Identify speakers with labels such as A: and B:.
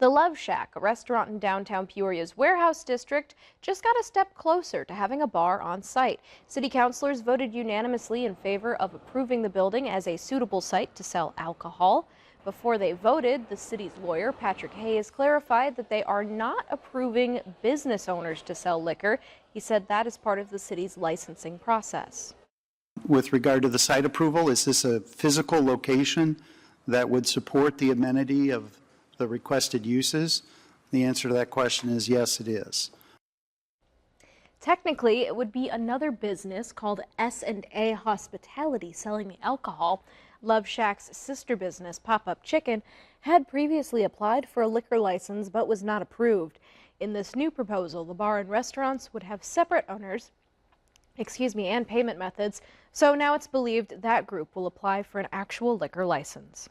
A: The Love Shack, a restaurant in downtown Peoria's Warehouse District, just got a step closer to having a bar on site. City councilors voted unanimously in favor of approving the building as a suitable site to sell alcohol. Before they voted, the city's lawyer, Patrick Hayes, clarified that they are not approving business owners to sell liquor. He said that is part of the city's licensing process.
B: With regard to the site approval, is this a physical location that would support the amenity of the requested uses? The answer to that question is yes, it is.
A: Technically, it would be another business called S&A Hospitality selling the alcohol. Love Shack's sister business, Pop-Up Chicken, had previously applied for a liquor license but was not approved. In this new proposal, the bar and restaurants would have separate owners, and payment methods, so now it's believed that group will apply for an actual liquor license.